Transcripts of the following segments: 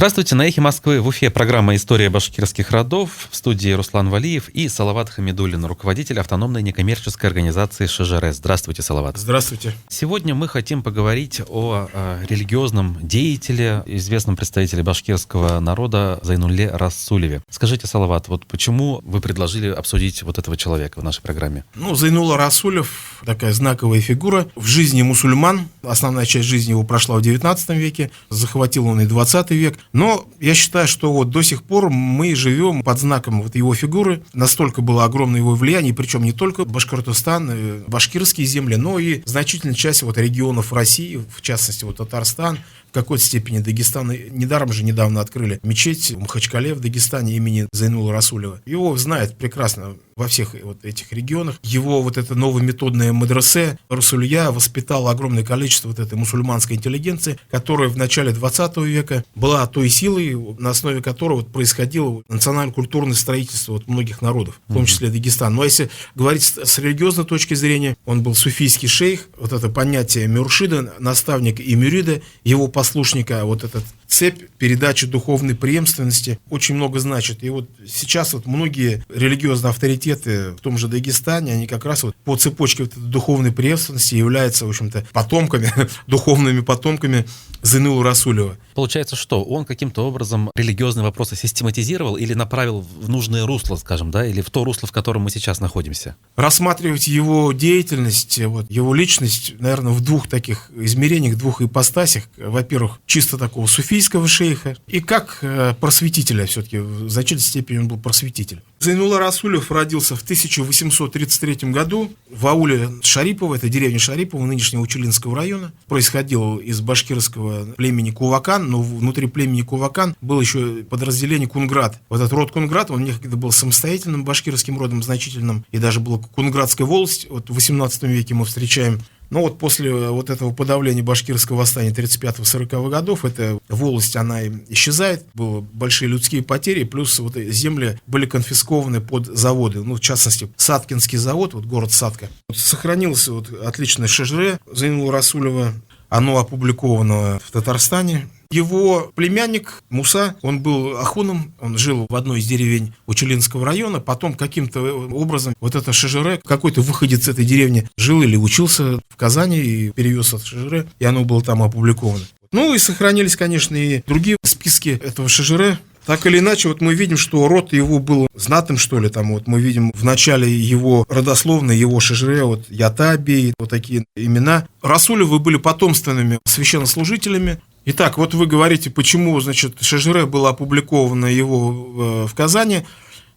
Здравствуйте, на «Эхе Москвы» в Уфе программа «История башкирских родов». В студии Руслан Валиев и Салават Хамидуллин, руководитель автономной некоммерческой организации ШЖР. Здравствуйте, Салават. Здравствуйте. Сегодня мы хотим поговорить о религиозном деятеле, известном представителе башкирского народа Зайнулле Расулеве. Скажите, Салават, вот почему вы предложили обсудить вот этого человека в нашей программе? Зайнулла Расулев – такая знаковая фигура в жизни мусульман. Основная часть жизни его прошла в 19 веке, захватил он и 20 век. Но я считаю, что вот до сих пор мы живем под знаком вот его фигуры. Настолько было огромное его влияние, причем не только Башкортостан, башкирские земли, но и значительная часть вот регионов России, в частности вот Татарстан, в какой-то степени Дагестан. Недаром же недавно открыли мечеть в Махачкале в Дагестане имени Зайнуллы Расулева. Его знают прекрасно во всех вот этих регионах. Его вот это новометодное медресе Расулья воспитало огромное количество вот этой мусульманской интеллигенции, которая в начале 20 века была той силой, на основе которой вот происходило национально-культурное строительство вот многих народов, в том числе Дагестан. Но если говорить с религиозной точки зрения, он был суфийский шейх, вот это понятие мюршида, наставника и мюрида, его послушника, вот этот цепь передачи духовной преемственности очень много значит. И вот сейчас вот многие религиозные авторитеты в том же Дагестане, они как раз вот по цепочке вот этой духовной преемственности являются, в общем-то, потомками, духовными потомками Зайнуллы Расулева. Получается, что он каким-то образом религиозные вопросы систематизировал или направил в нужное русло, скажем, да, или в то русло, в котором мы сейчас находимся? Рассматривать его деятельность, вот, его личность, наверное, в двух таких измерениях, двух ипостасях. Во-первых, чисто такого суфийского шейха, и как просветителя все-таки, в значительной степени он был просветитель. Зайнулла Расулев родился в 1833 году в ауле Шарипово, это деревня Шарипово, нынешнего Учелинского района. Происходил из башкирского племени Кувакан, но внутри племени Кувакан было еще подразделение Кунград. Вот этот род Кунград, он некогда был самостоятельным башкирским родом, значительным, и даже была Кунградская волость, вот в 18 веке мы встречаем. Но вот после вот этого подавления башкирского восстания 35-40-х годов, эта волость, она исчезает, были большие людские потери, плюс вот земли были конфискованы под заводы, в частности, Саткинский завод, вот город Сатка. Вот сохранился вот отличное ШЖР Зайнуллы Расулева, оно опубликовано в Татарстане. Его племянник Муса, он был ахуном, он жил в одной из деревень Учелинского района, потом каким-то образом вот это ШЖР, какой-то выходец этой деревни жил или учился в Казани и перевез от ШЖР, и оно было там опубликовано. И сохранились, конечно, и другие списки этого ШЖР. Так или иначе, вот мы видим, что род его был знатным, что ли, там вот мы видим в начале его родословной, его ШЖР, вот Ятаби, вот такие имена. Расулевы были потомственными священнослужителями. Итак, вот вы говорите, почему, значит, ШЖР было опубликовано его в Казани.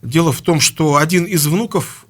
Дело в том, что один из внуков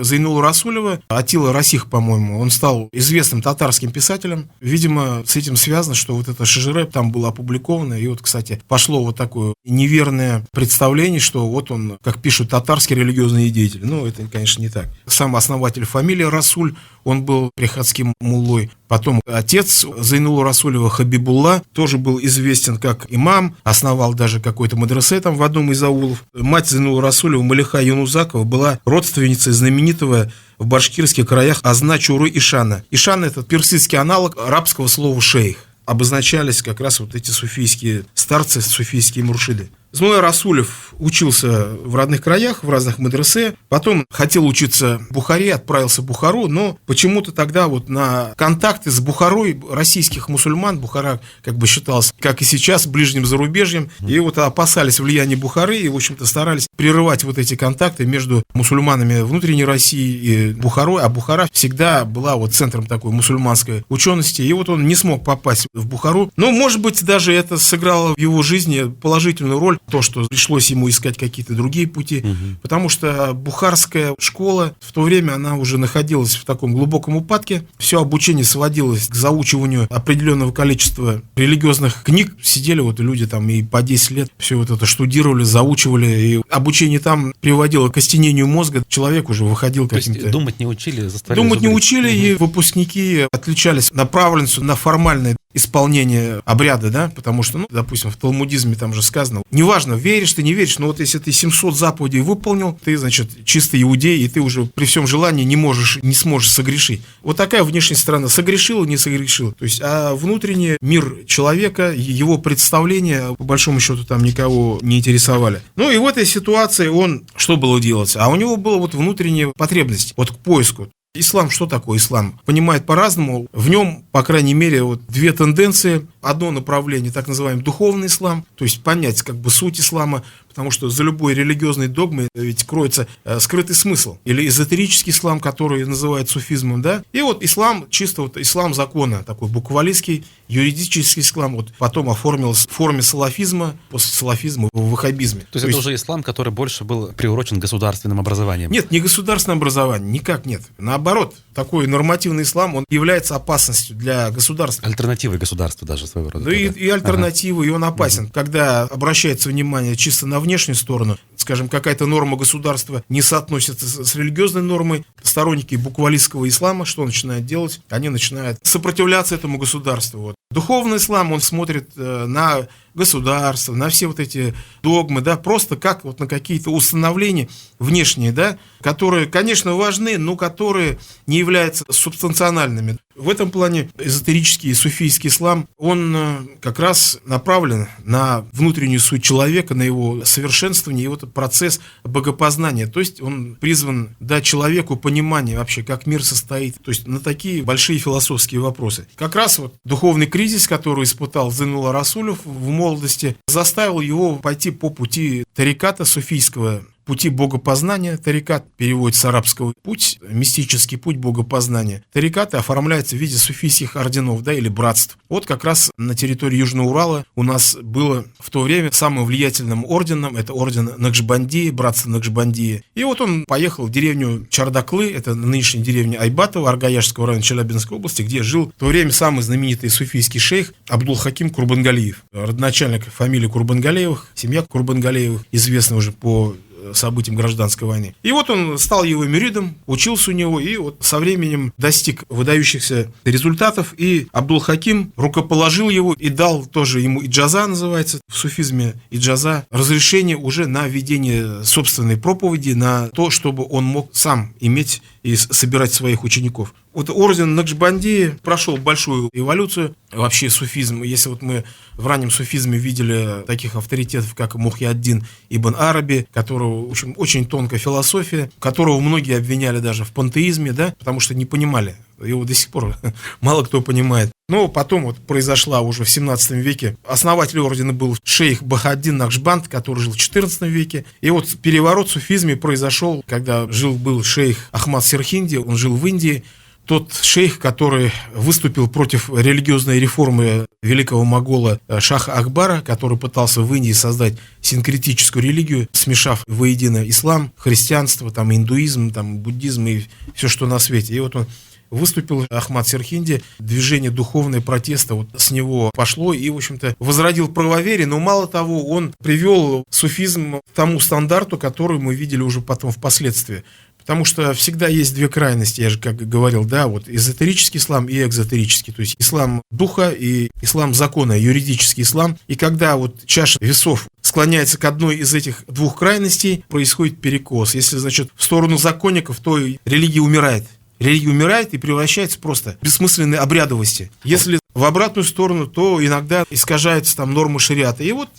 Зайнуллы Расулева, Атила Расих, по-моему, он стал известным татарским писателем. Видимо, с этим связано, что вот это ШЖР там было опубликовано. И вот, кстати, пошло вот такое неверное представление, что вот он, как пишут, татарский религиозный деятель. Это, конечно, не так. Сам основатель фамилии Расуль, он был приходским муллой. Потом отец Зайнуллы Расулева Хабибулла тоже был известен как имам, основал даже какой-то медресе там в одном из аулов. Мать Зайнуллы Расулева, Малиха Юнузакова, была родственницей знаменитого в башкирских краях Азна Чуры Ишана. Ишан – это персидский аналог арабского слова шейх. Обозначались как раз вот эти суфийские старцы, суфийские муршиды. Зайнулла Расулев учился в родных краях, в разных медресе, потом хотел учиться в Бухаре, отправился в Бухару, но почему-то тогда вот на контакты с Бухарой российских мусульман, Бухара как бы считалась, как и сейчас, ближним зарубежьем, и вот опасались влияния Бухары, и, в общем-то, старались прерывать вот эти контакты между мусульманами внутренней России и Бухарой, а Бухара всегда была вот центром такой мусульманской учености, и вот он не смог попасть в Бухару, но, может быть, даже это сыграло в его жизни положительную роль, то, что пришлось ему искать какие-то другие пути, потому что бухарская школа в то время, она уже находилась в таком глубоком упадке, все обучение сводилось к заучиванию определенного количества религиозных книг, сидели вот люди там и по 10 лет все вот это штудировали, заучивали, и обучение там приводило к остенению мозга, человек уже выходил каким-то... То есть думать не учили, заставляли Думать не зубрить. учили, и выпускники отличались направленностью на формальное исполнения обряда, да, потому что, допустим, в талмудизме там же сказано, неважно, веришь ты, не веришь, но вот если ты 700 заповедей выполнил, ты, значит, чистый иудей, и ты уже при всем желании не сможешь согрешить. Вот такая внешняя сторона. Согрешил, не согрешил. То есть, а внутренний мир человека, его представления, по большому счету, там никого не интересовали. Ну и в этой ситуации он что было делать? А у него была вот внутренняя потребность вот к поиску. Ислам, что такое ислам? Понимает по-разному. В нем, по крайней мере, вот две тенденции. Одно направление, так называемый духовный ислам, то есть понять как бы суть ислама, потому что за любой религиозной догмой ведь кроется скрытый смысл. Или эзотерический ислам, который называют суфизмом, да? И вот ислам, чисто вот ислам закона, такой буквалистский, юридический ислам, вот потом оформился в форме салафизма, после салафизма в ваххабизме. То есть это уже ислам, который больше был приурочен государственным образованием? Нет, не государственное образование, никак нет. Наоборот, такой нормативный ислам, он является опасностью для государства. Альтернативой государству даже своего рода. Да и альтернативы, и он опасен. Когда обращается внимание чисто на внешнюю сторону, скажем, какая-то норма государства не соотносится с религиозной нормой, сторонники буквалистского ислама, что начинают делать? Они начинают сопротивляться этому государству. Вот. Духовный ислам, он смотрит на государство, на все вот эти догмы, да, просто как вот на какие-то установления внешние, да, которые, конечно, важны, но которые не являются субстанциональными. В этом плане эзотерический и суфийский ислам, он как раз направлен на внутреннюю суть человека, на его совершенствование, и вот процесс богопознания. То есть он призван дать человеку понимание вообще, как мир состоит, то есть на такие большие философские вопросы. Как раз вот духовный кризис, который испытал Зайнулла Расулев в молодости, заставил его пойти по пути тариката суфийского, пути богопознания. Тарикат переводится с арабского «путь», мистический путь богопознания. Тарикаты оформляются в виде суфийских орденов, да, или братств. Вот как раз на территории Южного Урала у нас было в то время самым влиятельным орденом, это орден Накшбандии, братство Накшбандии. И вот он поехал в деревню Чардаклы, это нынешняя деревня Айбатова, Аргаяшского района Челябинской области, где жил в то время самый знаменитый суфийский шейх Абдул-Хаким Курбангалиев. Родоначальник фамилии Курбангалиевых, семья Курбангалиевых, известна уже по событиям гражданской войны. И вот он стал его мюридом, учился у него, и вот со временем достиг выдающихся результатов, и Абдул-Хаким рукоположил его и дал тоже ему иджаза, называется в суфизме иджаза, разрешение уже на ведение собственной проповеди, на то, чтобы он мог сам иметь и собирать своих учеников. Вот орден Накшбандии прошел большую эволюцию. Вообще суфизм, если вот мы в раннем суфизме видели таких авторитетов, как Мухьяддин ибн Араби, которого очень тонкая философия, которого многие обвиняли даже в пантеизме, да, потому что не понимали. Его до сих пор мало кто понимает. Но потом вот произошла уже в 17 веке. Основатель ордена был шейх Бахаддин Накшбанд, который жил в 14 веке. И вот переворот в суфизме произошел, когда жил-был шейх Ахмад Серхинди, он жил в Индии. Тот шейх, который выступил против религиозной реформы великого могола Шаха Акбара, который пытался в Индии создать синкретическую религию, смешав воедино ислам, христианство, там, индуизм, там, буддизм и все, что на свете. И вот он выступил, Ахмад Серхинди, движение духовное протеста вот с него пошло и, в общем-то, возродил правоверие, но мало того, он привел суфизм к тому стандарту, который мы видели уже потом впоследствии. Потому что всегда есть две крайности, я же как говорил, да, вот эзотерический ислам и экзотерический, то есть ислам духа и ислам закона, юридический ислам. И когда вот чаша весов склоняется к одной из этих двух крайностей, происходит перекос. Если, значит, в сторону законников, то религия умирает. Религия умирает и превращается просто в бессмысленной обрядовости. Если в обратную сторону, то иногда искажаются там нормы шариата. И вот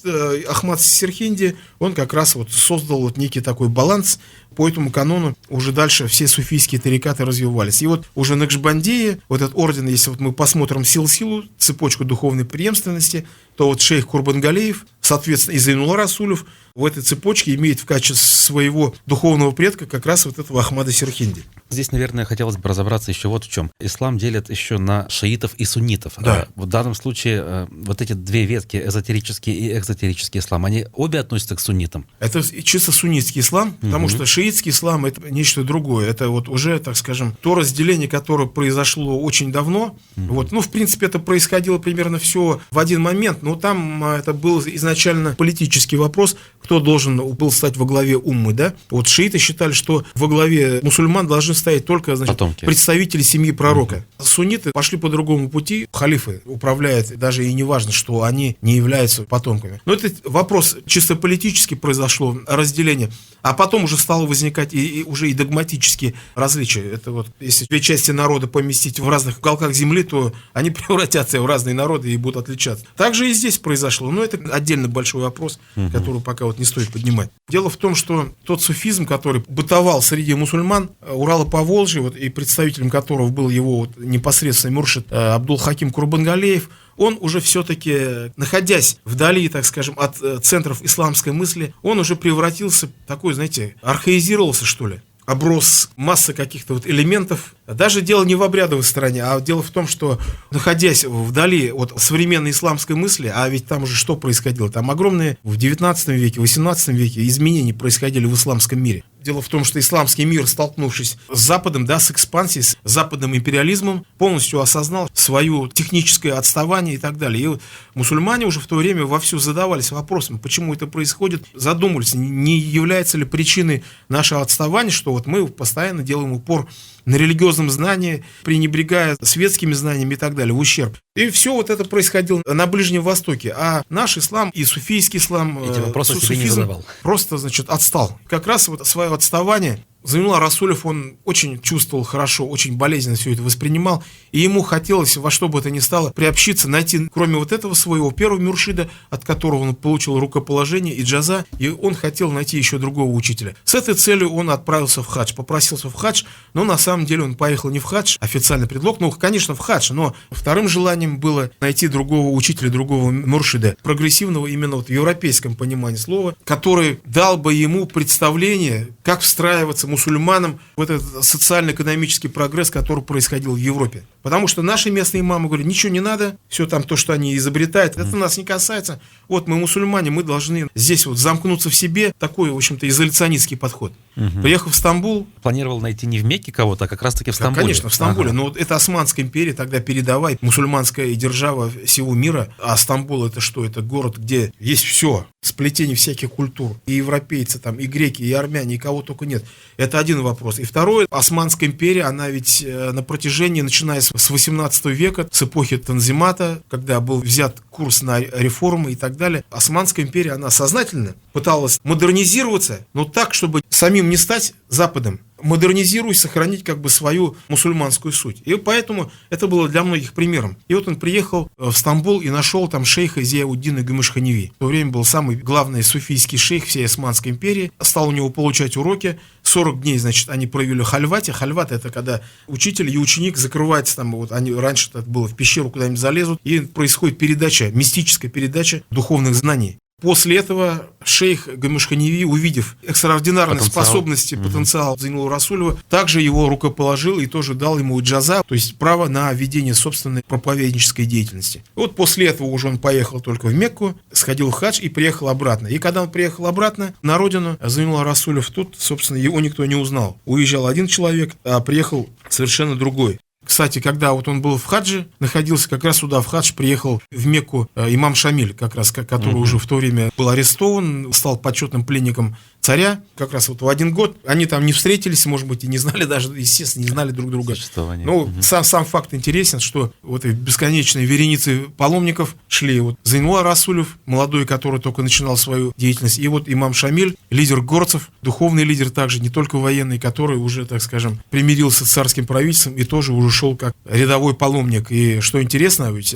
Ахмад Серхинди, он как раз вот создал вот некий такой баланс. По этому канону уже дальше все суфийские тарикаты развивались. И вот уже Накшбандия, вот этот орден, если вот мы посмотрим силу, цепочку духовной преемственности, то вот шейх Курбангалиев, соответственно, и Зайнулла Расулев в этой цепочке имеет в качестве своего духовного предка как раз вот этого Ахмада Серхинди. Здесь, наверное, хотелось бы разобраться еще вот в чем. Ислам делят еще на шиитов и суннитов. Да. В данном случае вот эти две ветки, эзотерический и экзотерический ислам, они обе относятся к суннитам? Это чисто суннитский ислам, потому что шииты шиитский ислам — это нечто другое. Это вот уже, так скажем, то разделение, которое произошло очень давно. Вот. Ну, в принципе, это происходило примерно все в один момент, но там это был изначально политический вопрос, кто должен был стать во главе уммы, да? Вот шииты считали, что во главе мусульман должны стоять только, значит, потомки, представители семьи пророка. Сунниты пошли по другому пути. Халифы управляют, даже и не важно, что они не являются потомками. Но это вопрос чисто политически произошло, разделение. А потом уже стало возникать уже и догматические различия. Это вот, если две части народа поместить в разных уголках земли, то они превратятся в разные народы и будут отличаться. Так же и здесь произошло. Но это отдельно большой вопрос, который пока вот не стоит поднимать. Дело в том, что тот суфизм, который бытовал среди мусульман Урала Поволжья, вот, и представителем которого был его вот непосредственный муршид Абдул-Хаким Курбангалеев, он уже все-таки, находясь вдали, так скажем, от центров исламской мысли, он уже превратился в такой, знаете, архаизировался, что ли. Оброс массой каких-то вот элементов. Даже дело не в обрядовой стороне, а дело в том, что, находясь вдали от современной исламской мысли, а ведь там уже что происходило? Там огромные в 19 веке, 18 веке изменения происходили в исламском мире. Дело в том, что исламский мир, столкнувшись с Западом, да, с экспансией, с западным империализмом, полностью осознал свое техническое отставание и так далее. И вот мусульмане уже в то время вовсю задавались вопросом, почему это происходит, задумались, не является ли причиной нашего отставания, что вот мы постоянно делаем упор на религиозном знании, пренебрегая светскими знаниями и так далее, в ущерб. И все вот это происходило на Ближнем Востоке. А наш ислам и суфийский ислам, суфизм просто, значит, отстал. Как раз вот свое отставание Зайнулла Расулев, он очень чувствовал хорошо, очень болезненно все это воспринимал, и ему хотелось во что бы то ни стало приобщиться, найти, кроме вот этого своего первого муршида, от которого он получил рукоположение и джаза, и он хотел найти еще другого учителя. С этой целью он отправился в хадж, попросился в хадж, но на самом деле он поехал не в хадж, официальный предлог, ну, конечно, в хадж, но вторым желанием было найти другого учителя, другого муршида, прогрессивного именно вот в европейском понимании слова, который дал бы ему представление, как встраиваться мусульманам в этот социально-экономический прогресс, который происходил в Европе. Потому что наши местные имамы говорят, ничего не надо, все там то, что они изобретают, это нас не касается. Вот мы мусульмане, мы должны здесь вот замкнуться в себе. Такой, в общем-то, изоляционистский подход. Приехав в Стамбул... Планировал найти не в Мекке кого-то, а как раз-таки в Стамбуле. Конечно, в Стамбуле. Но вот это Османская империя, тогда передовая мусульманская держава всего мира. А Стамбул это что? Это город, где есть все. Сплетение всяких культур. И европейцы там, и греки, и армяне, и кого только нет. Это один вопрос. И второй, Османская империя, она ведь на протяжении, начиная с 18 века, с эпохи Танзимата, когда был взят курс на реформы и так далее, Османская империя, она сознательно пыталась модернизироваться, но так, чтобы самим не стать Западом, модернизируясь, сохранить как бы свою мусульманскую суть. И поэтому это было для многих примером. И вот он приехал в Стамбул и нашел там шейха Зияуддина Гамеш-Ханеви. В то время был самый главный суфийский шейх всей Османской империи. Стал у него получать уроки. 40 дней, значит, они провели в хальвате. Хальват — это когда учитель и ученик закрываются там, вот они раньше это было в пещеру, куда-нибудь залезут, и происходит передача, мистическая передача духовных знаний. После этого шейх Гамеш-Ханеви, увидев экстраординарные способности, потенциал Зайнуллы Расулева, также его рукоположил и тоже дал ему джаза, то есть право на ведение собственной проповеднической деятельности. Вот после этого уже он поехал только в Мекку, сходил в хадж и приехал обратно. И когда он приехал обратно на родину, Зайнулла Расулев, тут, собственно, его никто не узнал. Уезжал один человек, а приехал совершенно другой. Кстати, когда вот он был в хадже, находился как раз сюда, в хадж, приехал в Мекку имам Шамиль, как раз, который уже в то время был арестован, стал почетным пленником царя, как раз вот в один год. Они там не встретились, может быть, и не знали даже, естественно, не знали друг друга. Но сам факт интересен, что вот и бесконечные вереницы паломников шли. Вот Зайнулла Расулев, молодой, который только начинал свою деятельность, и вот имам Шамиль, лидер горцев, духовный лидер также, не только военный, который уже, так скажем, примирился с царским правительством и тоже уже шел как рядовой паломник. И что интересно, ведь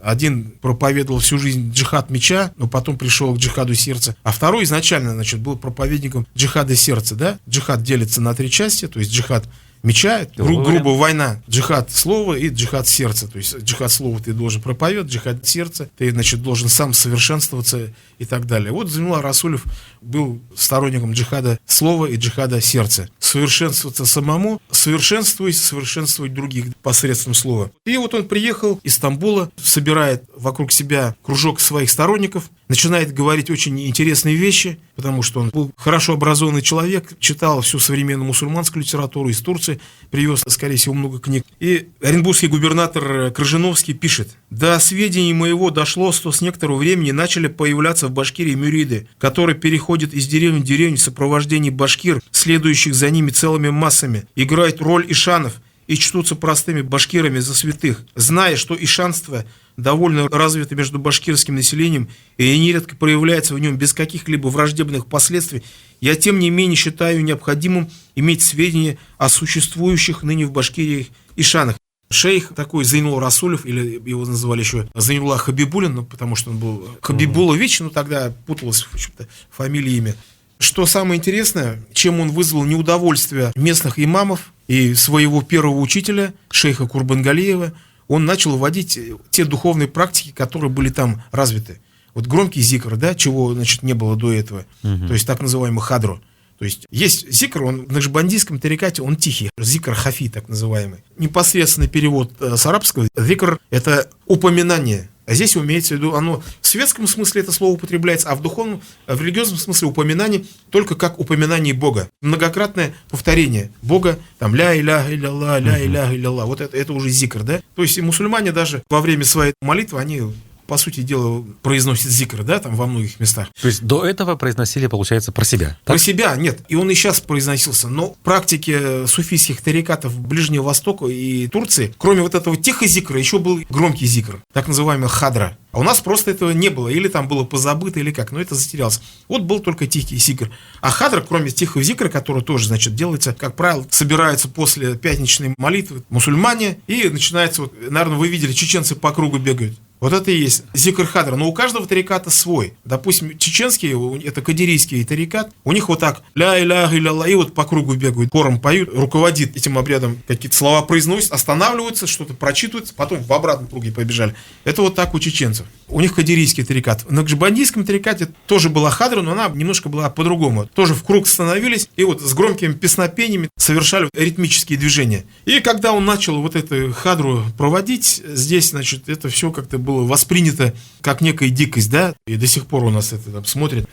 один проповедовал всю жизнь джихад меча, но потом пришел к джихаду сердца, а второй изначально, значит, был проповедником джихада сердца, да? Джихад делится на 3 части, то есть джихад меча, грубо война, джихад слова и джихад сердца. То есть джихад слова ты должен проповедовать, джихад сердца ты, значит, должен сам совершенствоваться и так далее. Вот Зайнулла Расулев был сторонником джихада слова и джихада сердца. Совершенствоваться самому, совершенствовать других посредством слова. И вот он приехал из Стамбула, собирает вокруг себя кружок своих сторонников, начинает говорить очень интересные вещи, потому что он был хорошо образованный человек, читал всю современную мусульманскую литературу, из Турции привез, скорее всего, много книг. И оренбургский губернатор Крыжиновский пишет: «До сведений моего дошло, что с некоторого времени начали появляться в Башкирии мюриды, которые переходят из деревни в деревню в сопровождении башкир, следующих за ними целыми массами, играют роль ишанов и чтутся простыми башкирами за святых, зная, что ишанство довольно развито между башкирским населением и нередко проявляется в нем без каких-либо враждебных последствий, я тем не менее считаю необходимым иметь сведения о существующих ныне в Башкирии ишанах». Шейх такой Зайнулла Расулев, или его называли еще Зайнулла Хабибулин, ну, потому что он был Хабибулович, но тогда путалось в общем-то фамилия и имя. Что самое интересное, чем он вызвал неудовольствие местных имамов и своего первого учителя, шейха Курбангалиева, он начал вводить те духовные практики, которые были там развиты. Вот громкий зикр, да, чего, значит, не было до этого, то есть так называемый хадру. То есть зикр, он в накшбандийском тарикате, он тихий, зикр хафи, так называемый. Непосредственный перевод с арабского, зикр – это упоминание. А здесь имеется в виду, оно в светском смысле это слово употребляется, а в духовном, в религиозном смысле упоминание только как упоминание Бога. Многократное повторение Бога, там ля иляха илля-Аллах, ля иляха илля-Аллах. Вот это уже зикр, да? То есть и мусульмане даже во время своей молитвы, они, по сути дела, произносят зикр, да, там во многих местах. То есть до этого произносили, получается, про себя? Так? Про себя нет, и он и сейчас произносился, но в практике суфийских тарикатов Ближнего Востока и Турции, кроме вот этого тихого зикра, еще был громкий зикр, так называемый хадра. А у нас просто этого не было, или там было позабыто, или как, но это затерялось. Вот был только тихий зикр. А хадра, кроме тихого зикра, который тоже, значит, делается, как правило, собираются после пятничной молитвы мусульмане, и начинается, вот, наверное, вы видели, чеченцы по кругу бегают. Вот это и есть зикр хадра. Но у каждого тариката свой. Допустим, чеченский, это кадирийский тарикат, у них вот так ля иляха илля-Аллах, и вот по кругу бегают, хором поют, руководит этим обрядом, какие-то слова произносят, останавливаются, что-то прочитываются, потом в обратном круге побежали. Это вот так у чеченцев. У них кадирийский тарикат. В накшбандийском тарикате тоже была хадра, но она немножко была по-другому. Тоже в круг становились и вот с громкими песнопениями совершали ритмические движения. И когда он начал вот эту хадру проводить, здесь, значит, это все как-то было воспринято как некая дикость, да, и до сих пор у нас это там смотрят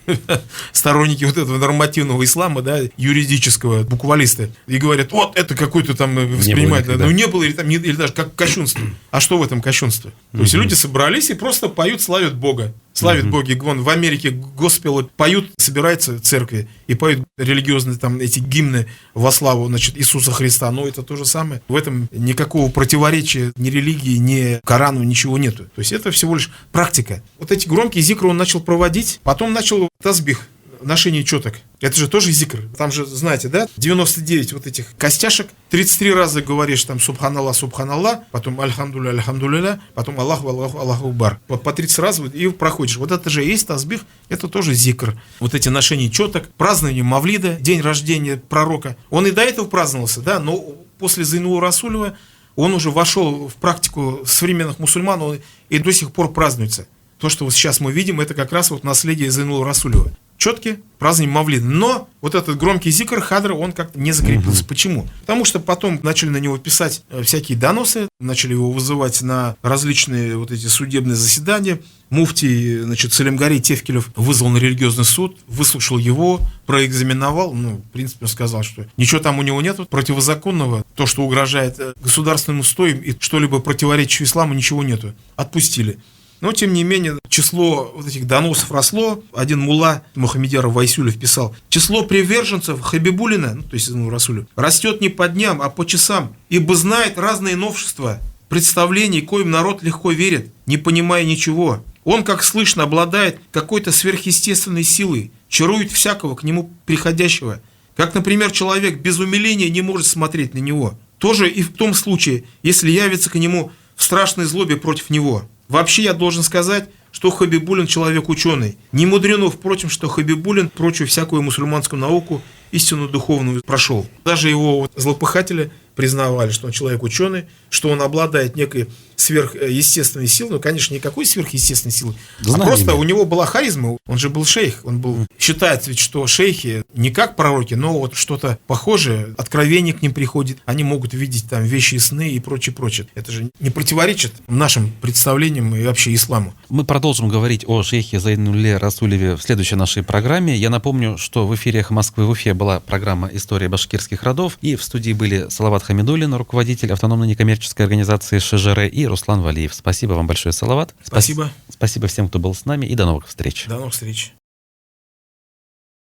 сторонники вот этого нормативного ислама, да, юридического, буквалисты, и говорят, вот это какой-то там воспринимает, ну не было, или даже как кощунство. А что в этом кощунство? То есть люди собрались и просто поют, славят Бога. Славят боги. Вон в Америке госпелы поют, собираются в церкви и поют религиозные там эти гимны во славу, значит, Иисуса Христа. Но это то же самое. В этом никакого противоречия ни религии, ни Корану, ничего нету. То есть это всего лишь практика. Вот эти громкие зикры он начал проводить, потом начал тазбих, ношение четок. Это же тоже зикр. Там же, знаете, да, 99 вот этих костяшек. 33 раза говоришь там субханаллах, субханаллах, потом альхамдулля, альхамдулля, потом Аллаху, Аллаху, Аллаху Акбар. По 30 раз и проходишь. Вот это же и есть тазбих, это тоже зикр. Вот эти ношения четок, празднование Мавлида, день рождения пророка. Он и до этого праздновался, да, но после Зайнулла Расулева он уже вошел в практику современных мусульман, он и до сих пор празднуется. То, что вот сейчас мы видим, это как раз вот наследие Зайнулла Расулева. Четкие, празднование Мавлида. Но вот этот громкий зикр, хадр, он как-то не закрепился. Почему? Потому что потом начали на него писать всякие доносы, начали его вызывать на различные вот эти судебные заседания. Муфтий, значит, Салимгарий Тевкелев вызвал на религиозный суд, выслушал его, проэкзаменовал. Ну, в принципе, он сказал, что ничего там у него нет противозаконного. То, что угрожает государственным устоям и что-либо противоречащее исламу, ничего нету. Отпустили. Но, тем не менее, число вот этих доносов росло. Один мулла Мухаммедьяр Вайсюлев писал: число приверженцев Хабибулина, ну, то есть Расулю, растет не по дням, а по часам, ибо знает разные новшества, представлений, коим народ легко верит, не понимая ничего. Он, как слышно, обладает какой-то сверхъестественной силой, чарует всякого к нему приходящего. Как, например, человек без умиления не может смотреть на него. Тоже и в том случае, если явится к нему в страшной злобе против него. Вообще я должен сказать, что Хабибулин человек ученый. Не мудрено, впрочем, что Хабибулин прочую всякую мусульманскую науку, истину духовную прошел. Даже его злопыхатели признавали, что он человек ученый, что он обладает некой сверхъестественной силы, ну, конечно, никакой сверхъестественной силы, Знаниями. а просто у него была харизма, он же был шейх, он был, считается ведь, что шейхи не как пророки, но вот что-то похожее, откровение к ним приходит, они могут видеть там вещи и сны и прочее, прочее. Это же не противоречит нашим представлениям и вообще исламу. Мы продолжим говорить о шейхе Зайнулле Расулеве в следующей нашей программе. Я напомню, что в эфире «Эхо Москвы» в Уфе была программа «История башкирских родов», и в студии были Салават Хамидуллин, руководитель автономной некоммерческой организации ШЖР, и Руслан Валиев. Спасибо вам большое, Салават. Спасибо. Спасибо всем, кто был с нами, и до новых встреч. До новых встреч.